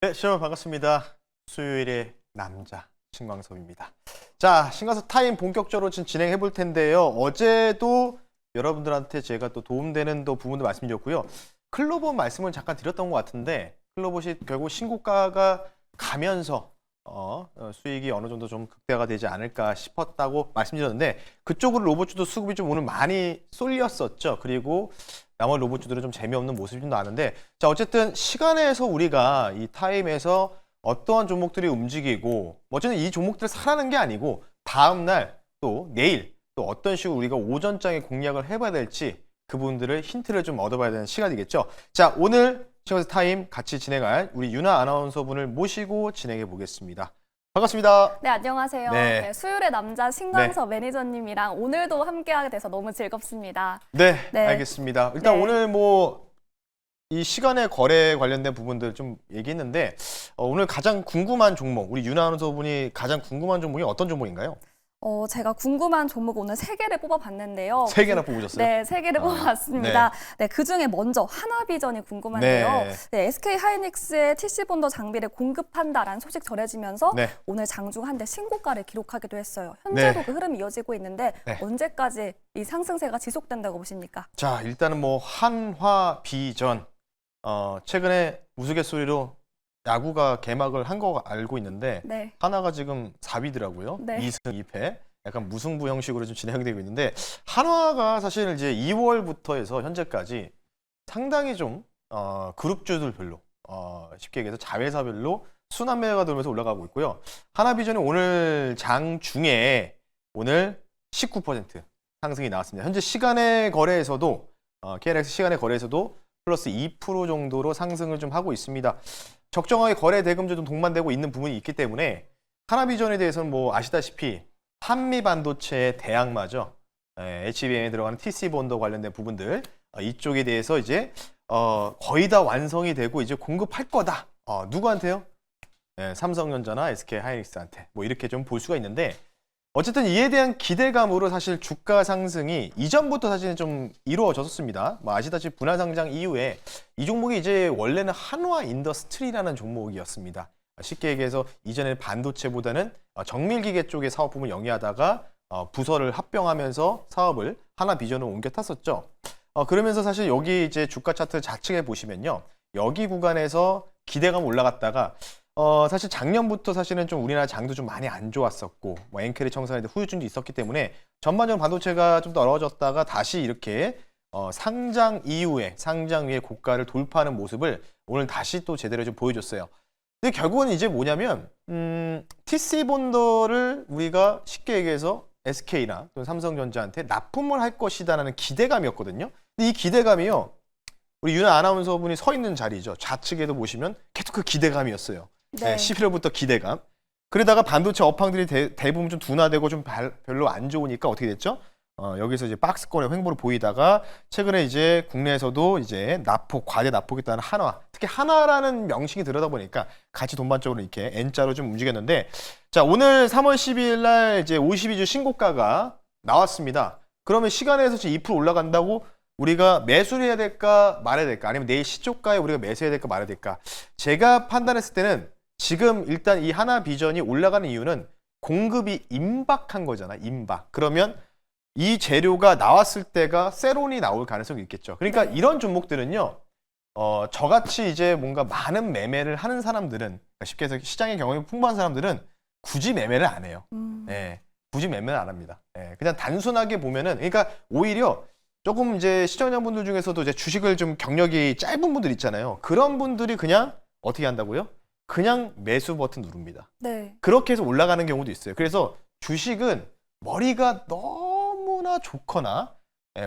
네, 시청자 반갑습니다. 수요일의 남자 신광섭입니다. 자, 신광섭 타임 본격적으로 지금 진행해 볼 텐데요. 어제도 여러분들한테 제가 또 도움되는 또 부분도 말씀드렸고요. 클로버 말씀을 잠깐 드렸던 것 같은데 클로버시 결국 신고가가 가면서 수익이 어느 정도 좀 극대화가 되지 않을까 싶었다고 말씀드렸는데 그쪽으로 로봇주도 수급이 좀 오늘 많이 쏠렸었죠. 그리고 나머지 로봇주들은 좀 재미없는 모습이 좀 나는데 자 어쨌든 시간에서 우리가 이 타임에서 어떠한 종목들이 움직이고 어쨌든 이 종목들을 사라는 게 아니고 다음날 또 내일 또 어떤 식으로 우리가 오전장에 공략을 해봐야 될지 그분들을 힌트를 좀 얻어봐야 되는 시간이겠죠. 자 오늘 시간에서 타임 같이 진행할 우리 유나 아나운서분을 모시고 진행해 보겠습니다. 반갑습니다. 네, 안녕하세요. 네. 네, 수요일의 남자 신광섭 매니저님이랑 오늘도 함께하게 돼서 너무 즐겁습니다. 네, 네. 알겠습니다. 일단 네. 오늘 뭐 이 시간의 거래 관련된 부분들 좀 얘기했는데 오늘 가장 궁금한 종목, 우리 유나 아나운서분이 가장 궁금한 종목이 어떤 종목인가요? 제가 궁금한 종목 오늘 3개를 뽑아봤는데요. 3개나 뽑으셨어요? 네, 3개를 뽑아봤습니다. 네, 그중에 먼저 하나비전이 궁금한데요. 네. 네, SK하이닉스의 TC본더 장비를 공급한다라는 소식 전해지면서 네. 오늘 장중 한대 신고가를 기록하기도 했어요. 현재도 네. 그 흐름이 이어지고 있는데 네. 언제까지 이 상승세가 지속된다고 보십니까? 자, 일단은 뭐 한화비전 최근에 우스갯소리로 야구가 개막을 한 거 알고 있는데 네. 하나가 지금 4위더라고요. 네. 2승 2패. 약간 무승부 형식으로 좀 진행되고 있는데 한화가 사실 이제 2월부터 해서 현재까지 상당히 좀 그룹주들별로 쉽게 얘기해서 자회사별로 순환매가 돌면서 올라가고 있고요. 하나비전이 오늘 장중에 오늘 19% 상승이 나왔습니다. 현재 시간의 거래에서도 KNX 시간의 거래에서도 플러스 2% 정도로 상승을 좀 하고 있습니다. 적정하게 거래 대금도 좀 동반되고 있는 부분이 있기 때문에 하나비전에 대해서는 뭐 아시다시피 한미 반도체의 대항마죠. HBM에 들어가는 TC본더 관련된 부분들 이쪽에 대해서 이제 거의 다 완성이 되고 이제 공급할 거다. 누구한테요? 삼성전자나 SK하이닉스한테 뭐 이렇게 좀 볼 수가 있는데 어쨌든 이에 대한 기대감으로 사실 주가 상승이 이전부터 사실은 좀 이루어졌었습니다. 뭐 아시다시피 분할 상장 이후에 이 종목이 이제 원래는 한화 인더스트리라는 종목이었습니다. 쉽게 얘기해서 이전에 반도체보다는 정밀기계 쪽의 사업 부분을 영위하다가 부서를 합병하면서 사업을 하나비전으로 옮겨 탔었죠. 그러면서 사실 여기 이제 주가 차트 좌측에 보시면요. 여기 구간에서 기대감 올라갔다가 사실 작년부터 사실은 좀 우리나라 장도 좀 많이 안 좋았었고 뭐 엔켈이 청산에 후유증도 있었기 때문에 전반적으로 반도체가 좀 떨어졌다가 다시 이렇게 상장 이후에 고가를 돌파하는 모습을 오늘 다시 또 제대로 좀 보여줬어요. 근데 결국은 이제 뭐냐면 TC본더를 우리가 쉽게 얘기해서 SK나 또는 삼성전자한테 납품을 할 것이다라는 기대감이었거든요. 근데 이 기대감이요. 우리 유나 아나운서분이 서 있는 자리죠. 좌측에도 보시면 계속 그 기대감이었어요. 네. 11월부터 기대감. 그러다가 반도체 업황들이 대부분 좀 둔화되고 좀 별로 안 좋으니까 어떻게 됐죠? 여기서 이제 박스권의 횡보를 보이다가 최근에 이제 국내에서도 이제 과대 납폭에 따른 한화, 특히 한화라는 명칭이 들어다 보니까 같이 동반적으로 이렇게 N자로 좀 움직였는데 자 오늘 3월 12일 날 이제 52주 신고가가 나왔습니다. 그러면 시간에서 지금 2% 올라간다고 우리가 매수를 해야 될까 말아야 될까 아니면 내일 시초가에 우리가 매수해야 될까 말아야 될까 제가 판단했을 때는 지금 일단 이 하나비전이 올라가는 이유는 공급이 임박한 거잖아. 임박. 그러면 이 재료가 나왔을 때가 세론이 나올 가능성이 있겠죠. 그러니까 네. 이런 종목들은요. 저같이 이제 뭔가 많은 매매를 하는 사람들은 그러니까 쉽게 해서 시장의 경험이 풍부한 사람들은 굳이 매매를 안 해요. 예, 굳이 매매를 안 합니다. 예, 그냥 단순하게 보면은 그러니까 오히려 조금 이제 시청자분들 중에서도 이제 주식을 좀 경력이 짧은 분들 있잖아요. 그런 분들이 그냥 어떻게 한다고요? 그냥 매수 버튼 누릅니다. 네. 그렇게 해서 올라가는 경우도 있어요. 그래서 주식은 머리가 너무나 좋거나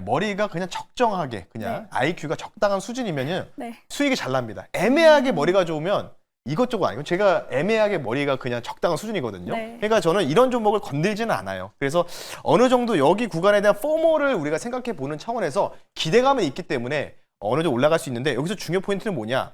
머리가 그냥 적정하게 그냥 네. IQ가 적당한 수준이면은 네. 수익이 잘 납니다. 애매하게 머리가 좋으면 이것저것 아니고 제가 애매하게 머리가 그냥 적당한 수준이거든요. 네. 그러니까 저는 이런 종목을 건들지는 않아요. 그래서 어느 정도 여기 구간에 대한 포모를 우리가 생각해 보는 차원에서 기대감은 있기 때문에 어느 정도 올라갈 수 있는데 여기서 중요 포인트는 뭐냐?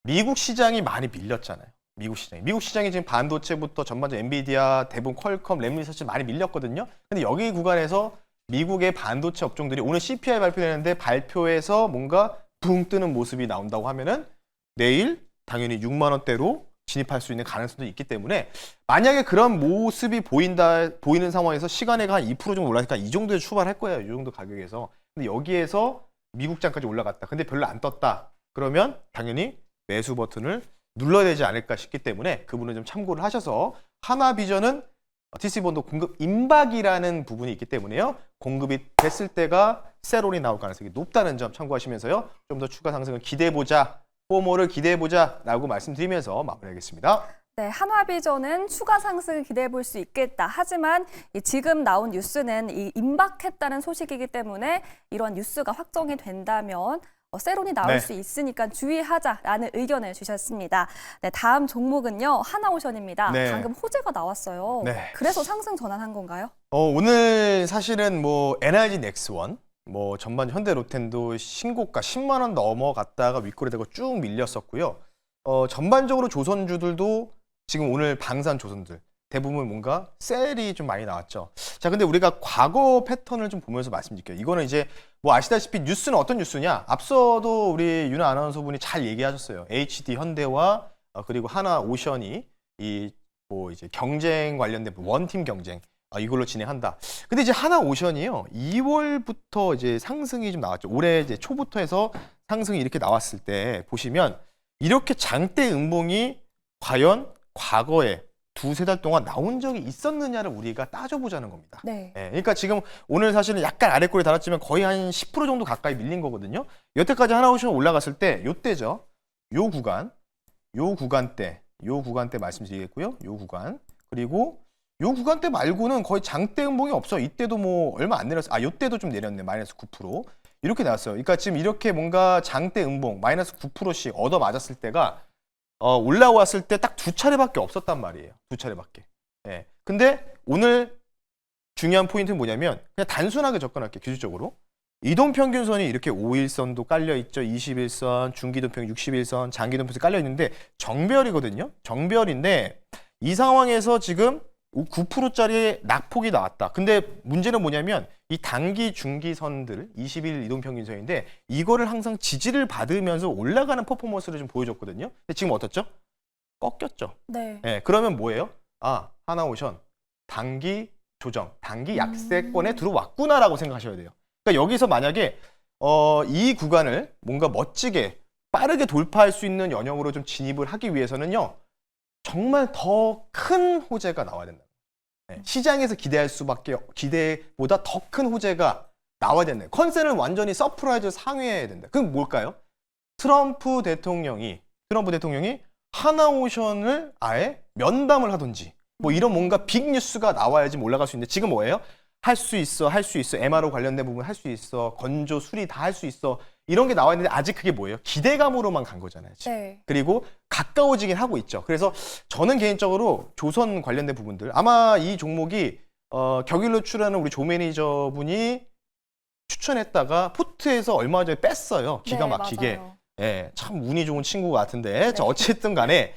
미국 시장이 많이 밀렸잖아요. 미국 시장이 지금 반도체부터 전반적으로 엔비디아, 대부분 퀄컴, 램리서치 많이 밀렸거든요. 근데 여기 구간에서 미국의 반도체 업종들이 오늘 CPI 발표되는데 발표에서 뭔가 붕 뜨는 모습이 나온다고 하면은 내일 당연히 6만 원대로 진입할 수 있는 가능성도 있기 때문에 만약에 그런 모습이 보이는 상황에서 시간에가 한 2% 정도 올라가니까 이 정도에 출발할 거예요. 이 정도 가격에서. 근데 여기에서 미국장까지 올라갔다. 근데 별로 안 떴다. 그러면 당연히 매수 버튼을 눌러야 되지 않을까 싶기 때문에 그 부분을 좀 참고를 하셔서 하나비전은 TC본도 공급 임박이라는 부분이 있기 때문에요. 공급이 됐을 때가 세롤이 나올 가능성이 높다는 점 참고하시면서요. 좀 더 추가 상승을 기대해보자. 포모를 기대해보자 라고 말씀드리면서 마무리하겠습니다. 네, 한화비전은 추가 상승을 기대해 볼 수 있겠다. 하지만 지금 나온 뉴스는 임박했다는 소식이기 때문에 이런 뉴스가 확정이 된다면 세론이 나올 네. 수 있으니까 주의하자라는 의견을 주셨습니다. 네, 다음 종목은요. 하나오션입니다. 네. 방금 호재가 나왔어요. 네. 그래서 상승 전환한 건가요? 오늘 사실은 뭐 NRG 넥스원, 뭐 전반 현대로텐도 신고가 10만 원 넘어갔다가 윗꼬리되고 쭉 밀렸었고요. 전반적으로 조선주들도 지금 오늘 방산 조선들 대부분 뭔가 셀이 좀 많이 나왔죠. 자, 근데 우리가 과거 패턴을 좀 보면서 말씀드릴게요. 이거는 이제 뭐 아시다시피 뉴스는 어떤 뉴스냐? 앞서도 우리 윤아 아나운서분이 잘 얘기하셨어요. HD 현대와 그리고 하나오션이 이 뭐 이제 경쟁 관련된 원팀 경쟁 이걸로 진행한다. 근데 이제 하나오션이요. 2월부터 이제 상승이 좀 나왔죠. 올해 이제 초부터 해서 상승이 이렇게 나왔을 때 보시면 이렇게 장대 음봉이 과연 과거에 두세 달 동안 나온 적이 있었느냐를 우리가 따져보자는 겁니다. 네. 예, 그러니까 지금 오늘 사실은 약간 아래꼬리 달았지만 거의 한 10% 정도 가까이 밀린 거거든요. 여태까지 하나오션 올라갔을 때 요때죠. 요 구간대 말씀드리겠고요. 요 구간. 그리고 요 구간대 말고는 거의 장대 음봉이 없어. 이때도 뭐 얼마 안 내렸어. 요때도 좀 내렸네. 마이너스 9%. 이렇게 나왔어요. 그러니까 지금 이렇게 뭔가 장대 음봉 마이너스 9%씩 얻어 맞았을 때가 올라왔을 때 딱 두 차례밖에 없었단 말이에요. 두 차례밖에. 예. 근데 오늘 중요한 포인트는 뭐냐면 그냥 단순하게 접근할게요. 기술적으로. 이동평균선이 이렇게 5일선도 깔려있죠. 21선, 중기동평균 61선, 장기동평선이 깔려있는데 정별이거든요. 정별인데 이 상황에서 지금 9%짜리 낙폭이 나왔다. 근데 문제는 뭐냐면 이 단기 중기선들 20일 이동평균선인데 이거를 항상 지지를 받으면서 올라가는 퍼포먼스를 좀 보여줬거든요. 근데 지금 어떻죠? 꺾였죠. 네. 네, 그러면 뭐예요? 하나오션 단기 조정, 단기 약세권에 들어왔구나라고 생각하셔야 돼요. 그러니까 여기서 만약에 이 구간을 뭔가 멋지게 빠르게 돌파할 수 있는 영역으로 좀 진입을 하기 위해서는요. 정말 더 큰 호재가 나와야 된다. 네, 시장에서 기대보다 더 큰 호재가 나와야 된다. 컨센을 완전히 서프라이즈 상회해야 된다. 그럼 뭘까요? 트럼프 대통령이 하나오션을 아예 면담을 하든지 뭐 이런 뭔가 빅 뉴스가 나와야지 올라갈 수 있는데 지금 뭐예요? 할 수 있어. MRO 관련된 부분 할 수 있어. 건조, 수리 다 할 수 있어. 이런 게 나와 있는데 아직 그게 뭐예요? 기대감으로만 간 거잖아요. 지금. 네. 그리고 가까워지긴 하고 있죠. 그래서 저는 개인적으로 조선 관련된 부분들 아마 이 종목이 격일로 출하는 우리 조 매니저분이 추천했다가 포트에서 얼마 전에 뺐어요. 기가 네, 막히게. 맞아요. 예, 참 운이 좋은 친구 같은데. 자, 어쨌든 간에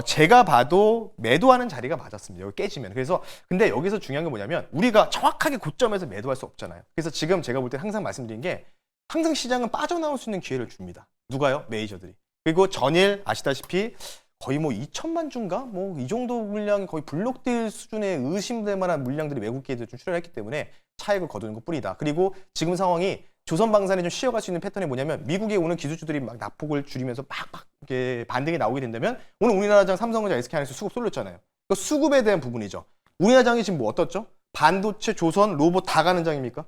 제가 봐도 매도하는 자리가 맞았습니다. 여기 깨지면. 그래서 근데 여기서 중요한 게 뭐냐면 우리가 정확하게 고점에서 매도할 수 없잖아요. 그래서 지금 제가 볼 때 항상 말씀드린 게 항상 시장은 빠져나올 수 있는 기회를 줍니다. 누가요? 메이저들이. 그리고 전일 아시다시피 거의 뭐 2천만 주인가? 뭐 이 정도 물량 거의 블록딜 수준의 의심될 만한 물량들이 외국계에서 좀 출혈했기 때문에 차익을 거두는 것 뿐이다. 그리고 지금 상황이 조선방산이 좀 쉬어갈 수 있는 패턴이 뭐냐면 미국에 오는 기술주들이 막 낙폭을 줄이면서 막 이렇게 반등이 나오게 된다면 오늘 우리나라장 삼성전자 SK하이닉스 수급 쏠렸잖아요. 그 수급에 대한 부분이죠. 우리나라장이 지금 뭐 어떻죠? 반도체, 조선, 로봇 다 가는 장입니까?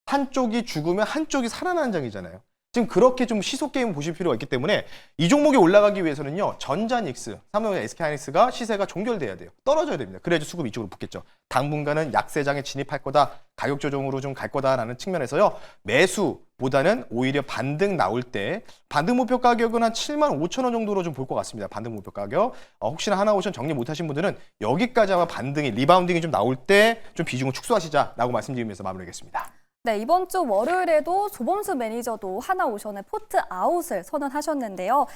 한쪽이 죽으면 한쪽이 살아나는 장이잖아요. 지금 그렇게 좀 시속 게임 보실 필요가 있기 때문에 이 종목이 올라가기 위해서는요. 전자닉스, 삼성전자 SK하이닉스가 시세가 종결돼야 돼요. 떨어져야 됩니다. 그래야지 수급이 이쪽으로 붙겠죠. 당분간은 약세장에 진입할 거다. 가격 조정으로 좀 갈 거다라는 측면에서요. 매수보다는 오히려 반등 나올 때 반등 목표 가격은 한 7만 5천 원 정도로 좀 볼 것 같습니다. 반등 목표 가격. 혹시나 하나오션 정리 못하신 분들은 여기까지 아마 반등이 리바운딩이 좀 나올 때 좀 비중을 축소하시자라고 말씀드리면서 마무리하겠습니다. 네, 이번 주 월요일에도 조범수 매니저도 하나오션의 포트 아웃을 선언하셨는데요.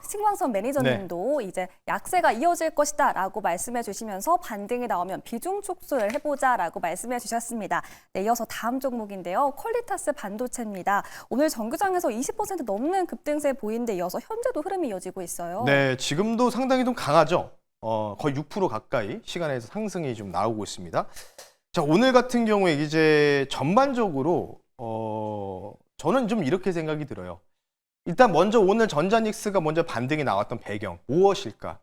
신광선 매니저님도 이제 약세가 이어질 것이다라고 말씀해 주시면서 반등이 나오면 비중 축소를 해보자라고 말씀해 주셨습니다. 네, 이어서 다음 종목인데요. 퀄리타스 반도체입니다. 오늘 정규장에서 20% 넘는 급등세 보이는데 이어서 현재도 흐름이 이어지고 있어요. 네, 지금도 상당히 좀 강하죠. 거의 6% 가까이 시간에서 상승이 좀 나오고 있습니다. 자, 오늘 같은 경우에 이제 전반적으로 저는 좀 이렇게 생각이 들어요. 일단 먼저 오늘 전자닉스가 먼저 반등이 나왔던 배경 무엇일까?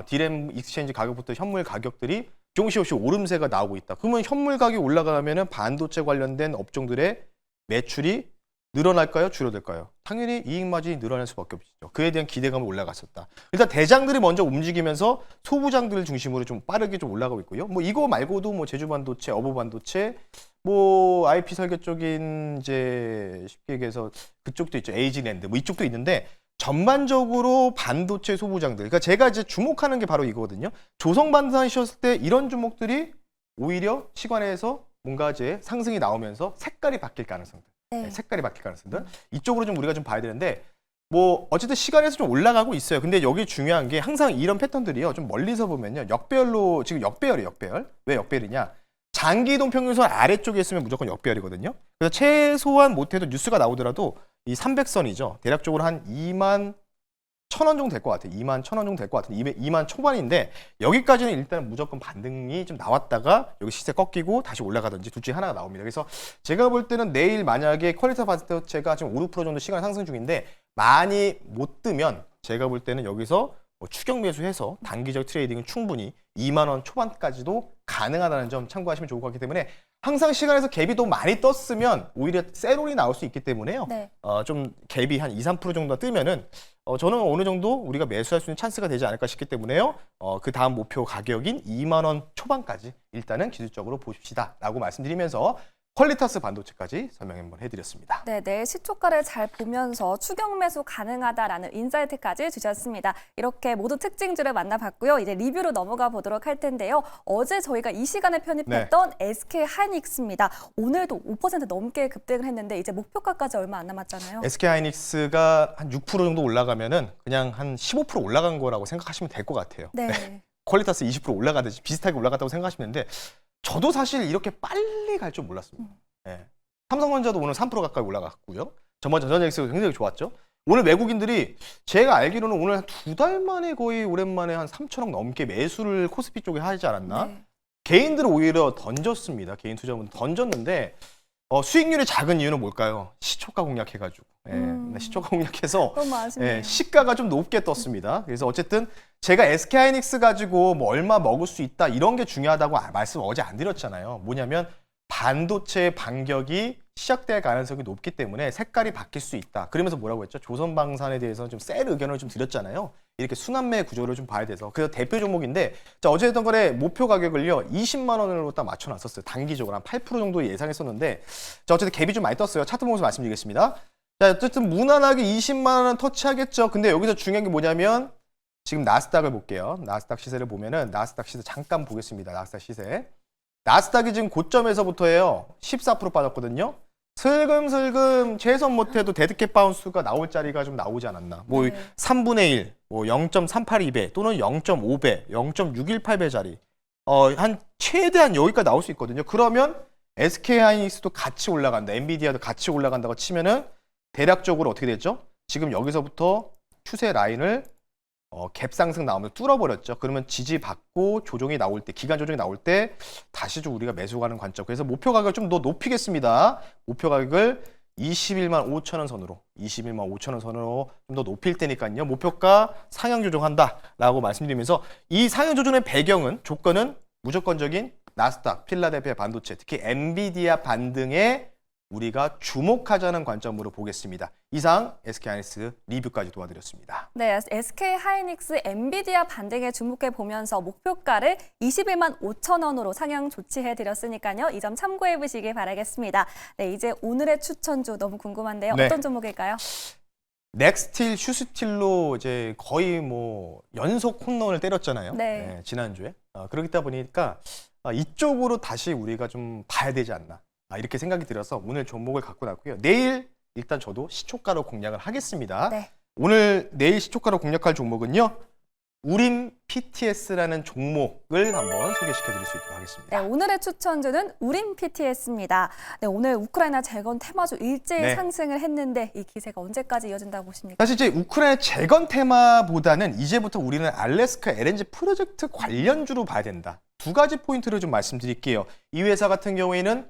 디램 익스체인지 가격부터 현물 가격들이 조금씩 오름세가 나오고 있다. 그러면 현물 가격이 올라가면은 반도체 관련된 업종들의 매출이 늘어날까요? 줄어들까요? 당연히 이익 마진이 늘어날 수밖에 없죠. 그에 대한 기대감이 올라갔었다. 일단 대장들이 먼저 움직이면서 소부장들을 중심으로 좀 빠르게 좀 올라가고 있고요. 뭐 이거 말고도 뭐 제주반도체, 어버반도체, 뭐 IP 설계 쪽인 이제 쉽게 얘기해서 그쪽도 있죠. 에이지랜드 뭐 이쪽도 있는데 전반적으로 반도체 소부장들. 그러니까 제가 이제 주목하는 게 바로 이거거든요. 조성반도체셨을 때 이런 종목들이 오히려 시간에서 뭔가 이제 상승이 나오면서 색깔이 바뀔 가능성들. 네. 색깔이 바뀔 가능성들 이쪽으로 좀 우리가 좀 봐야 되는데 뭐 어쨌든 시간에서 좀 올라가고 있어요. 근데 여기 중요한 게 항상 이런 패턴들이요 좀 멀리서 보면요 역배열로 지금 역배열이에요. 역배열. 왜 역배열이냐? 장기 이동 평균선 아래쪽에 있으면 무조건 역배열이거든요. 그래서 최소한 못해도 뉴스가 나오더라도 이 300선이죠. 대략적으로 한 2만 1,000원 정도 될 것 같아요. 2만 1,000원 정도 될 것 같은데 2만 초반인데 여기까지는 일단 무조건 반등이 좀 나왔다가 여기 시세 꺾이고 다시 올라가든지 둘 중에 하나가 나옵니다. 그래서 제가 볼 때는 내일 만약에 퀄리티 반도체가 지금 5, 6% 정도 시간 상승 중인데 많이 못 뜨면 제가 볼 때는 여기서 뭐 추격 매수해서 단기적 트레이딩은 충분히 2만 원 초반까지도 가능하다는 점 참고하시면 좋을 것 같기 때문에 항상 시간에서 갭이 더 많이 떴으면 오히려 세롤이 나올 수 있기 때문에요. 네. 좀 갭이 한 2, 3% 정도 뜨면은 저는 어느 정도 우리가 매수할 수 있는 찬스가 되지 않을까 싶기 때문에요. 그 다음 목표 가격인 2만 원 초반까지 일단은 기술적으로 보십시다라고 말씀드리면서 퀄리타스 반도체까지 설명 한번 해드렸습니다. 네, 내일 시초가를 잘 보면서 추격 매수 가능하다라는 인사이트까지 주셨습니다. 이렇게 모두 특징주를 만나봤고요. 이제 리뷰로 넘어가 보도록 할 텐데요. 어제 저희가 이 시간에 편입했던 SK 하이닉스입니다. 오늘도 5% 넘게 급등을 했는데 이제 목표가까지 얼마 안 남았잖아요. SK 하이닉스가 한 6% 정도 올라가면은 그냥 한 15% 올라간 거라고 생각하시면 될 것 같아요. 네. 퀄리타스 20% 올라가듯이 비슷하게 올라갔다고 생각하시면 되는데 저도 사실 이렇게 빨리 갈 줄 몰랐습니다. 네. 삼성전자도 오늘 3% 가까이 올라갔고요. 전자닉스가 굉장히 좋았죠. 오늘 외국인들이 제가 알기로는 오늘 한 2달 만에 거의 오랜만에 한 3천억 넘게 매수를 코스피 쪽에 하지 않았나? 네. 개인들은 오히려 던졌습니다. 개인 투자분들 던졌는데 수익률이 작은 이유는 뭘까요? 시초가 공략해가지고. 네, 시초가 공략해서 너무 아쉽네요. 시가가 좀 높게 떴습니다. 그래서 어쨌든 제가 SK 하이닉스 가지고 뭐 얼마 먹을 수 있다 이런 게 중요하다고 말씀 어제 안 드렸잖아요. 뭐냐면 반도체 반격이 시작될 가능성이 높기 때문에 색깔이 바뀔 수 있다. 그러면서 뭐라고 했죠? 조선방산에 대해서는 좀 셀 의견을 좀 드렸잖아요. 이렇게 순환매 구조를 좀 봐야 돼서. 그래서 대표 종목인데 자, 어제 했던 거래 목표 가격을요 20만 원으로 딱 맞춰놨었어요. 단기적으로 한 8% 정도 예상했었는데 자, 어쨌든 갭이 좀 많이 떴어요. 차트 보면서 말씀드리겠습니다. 자, 어쨌든 무난하게 20만 원 터치하겠죠. 근데 여기서 중요한 게 뭐냐면 지금 나스닥을 볼게요. 나스닥 시세를 보면은 나스닥 시세 잠깐 보겠습니다. 나스닥 시세. 나스닥이 지금 고점에서부터예요. 14% 빠졌거든요. 슬금슬금 최선 못해도 데드캣 바운스가 나올 자리가 좀 나오지 않았나. 뭐 네. 3분의 1, 뭐 0.382배 또는 0.5배, 0.618배 자리. 한 최대한 여기까지 나올 수 있거든요. 그러면 SK 하이닉스도 같이 올라간다. 엔비디아도 같이 올라간다고 치면은 대략적으로 어떻게 됐죠? 지금 여기서부터 추세 라인을 갭 상승 나오면 뚫어버렸죠. 그러면 지지받고 조정이 나올 때, 기간 조정이 나올 때 다시 좀 우리가 매수 가는 관점. 그래서 목표 가격을 좀 더 높이겠습니다. 목표 가격을 21만 5천 원 선으로, 21만 5천 원 선으로 좀 더 높일 테니까요. 목표가 상향 조정한다라고 말씀드리면서 이 상향 조정의 배경은 조건은 무조건적인 나스닥, 필라델피아 반도체, 특히 엔비디아 반등에 우리가 주목하자는 관점으로 보겠습니다. 이상 SK 하이닉스 리뷰까지 도와드렸습니다. 네, SK 하이닉스 엔비디아 반등에 주목해 보면서 목표가를 21만 5천 원으로 상향 조치해 드렸으니까요. 이 점 참고해 보시길 바라겠습니다. 네, 이제 오늘의 추천주 너무 궁금한데요. 네. 어떤 종목일까요? 넥스틸, 슈스틸로 이제 거의 뭐 연속 홈런을 때렸잖아요. 네. 지난주에. 그러다 보니까 이쪽으로 다시 우리가 좀 봐야 되지 않나. 이렇게 생각이 들어서 오늘 종목을 갖고 났고요. 내일 일단 저도 시초가로 공략을 하겠습니다. 네. 내일 시초가로 공략할 종목은요. 우림 PTS라는 종목을 한번 소개시켜 드릴 수 있도록 하겠습니다. 네, 오늘의 추천주는 우림 PTS입니다. 네, 오늘 우크라이나 재건 테마주 일제히 네. 상승을 했는데 이 기세가 언제까지 이어진다고 보십니까? 사실 이제 우크라이나 재건 테마보다는 이제부터 우리는 알래스카 LNG 프로젝트 관련주로 봐야 된다. 두 가지 포인트를 좀 말씀드릴게요. 이 회사 같은 경우에는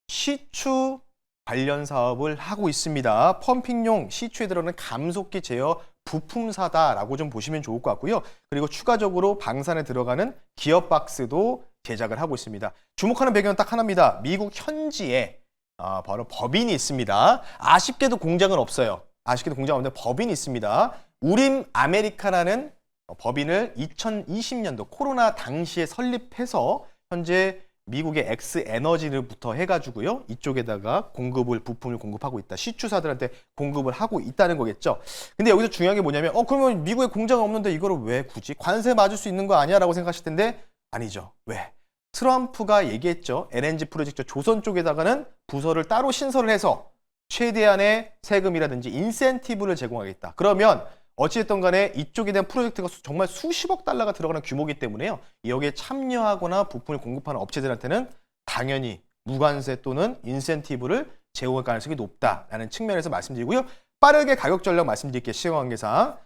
시추 관련 사업을 하고 있습니다. 펌핑용 시추에 들어가는 감속기 제어 부품사다라고 좀 보시면 좋을 것 같고요. 그리고 추가적으로 방산에 들어가는 기어박스도 제작을 하고 있습니다. 주목하는 배경은 딱 하나입니다. 미국 현지에 바로 법인이 있습니다. 아쉽게도 공장은 없어요. 아쉽게도 공장 없는데 법인이 있습니다. 우림 아메리카라는 법인을 2020년도 코로나 당시에 설립해서 현재 미국의 엑스에너지를부터 해가지고요. 이쪽에다가 부품을 공급하고 있다. 시추사들한테 공급을 하고 있다는 거겠죠. 근데 여기서 중요한 게 뭐냐면 그러면 미국에 공장 없는데 이거를 왜 굳이 관세 맞을 수 있는 거 아니야? 라고 생각하실 텐데 아니죠. 왜? 트럼프가 얘기했죠. LNG 프로젝트 조선 쪽에다가는 부서를 따로 신설을 해서 최대한의 세금이라든지 인센티브를 제공하겠다. 그러면 어찌됐든 간에 이쪽에 대한 프로젝트가 정말 수십억 달러가 들어가는 규모이기 때문에요. 여기에 참여하거나 부품을 공급하는 업체들한테는 당연히 무관세 또는 인센티브를 제공할 가능성이 높다라는 측면에서 말씀드리고요. 빠르게 가격 전략 말씀드릴게요. 시간 관계상.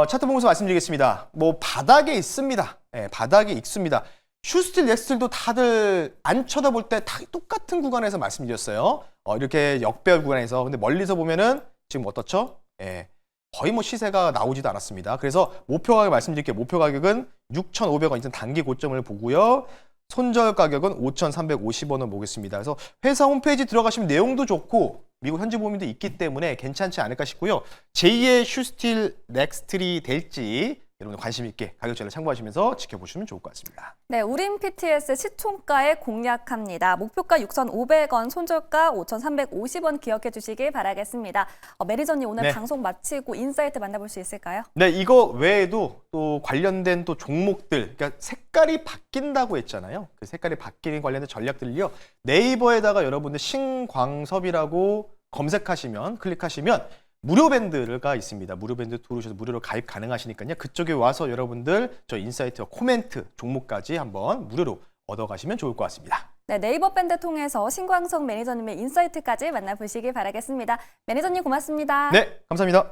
차트 보면서 말씀드리겠습니다. 바닥에 있습니다. 바닥에 있습니다. 슈스틸, 넥스틸도 다들 안 쳐다볼 때 다 똑같은 구간에서 말씀드렸어요. 이렇게 역배열 구간에서. 근데 멀리서 보면은 지금 어떻죠? 거의 시세가 나오지도 않았습니다. 그래서 목표 가격 말씀드릴게요. 목표 가격은 6,500원 이전 단기 고점을 보고요. 손절 가격은 5,350원을 보겠습니다. 그래서 회사 홈페이지 들어가시면 내용도 좋고 미국 현지 보험도 있기 때문에 괜찮지 않을까 싶고요. 제2의 슈스틸 넥스틸이 될지 여러분 관심 있게 가격 전략 참고하시면서 지켜보시면 좋을 것 같습니다. 네, 우림 PTS 시총가에 공략합니다. 목표가 6,500원, 손절가 5,350원 기억해 주시길 바라겠습니다. 매니저님 오늘 네. 방송 마치고 인사이트 만나볼 수 있을까요? 네, 이거 외에도 또 관련된 또 종목들, 그러니까 색깔이 바뀐다고 했잖아요. 그 색깔이 바뀌는 관련된 전략들을요. 네이버에다가 여러분들 신광섭이라고 클릭하시면 무료 밴드가 있습니다. 무료 밴드 들어오셔서 무료로 가입 가능하시니까요. 그쪽에 와서 여러분들 저 인사이트와 코멘트 종목까지 한번 무료로 얻어가시면 좋을 것 같습니다. 네, 네이버 밴드 통해서 신광석 매니저님의 인사이트까지 만나보시길 바라겠습니다. 매니저님 고맙습니다. 네, 감사합니다.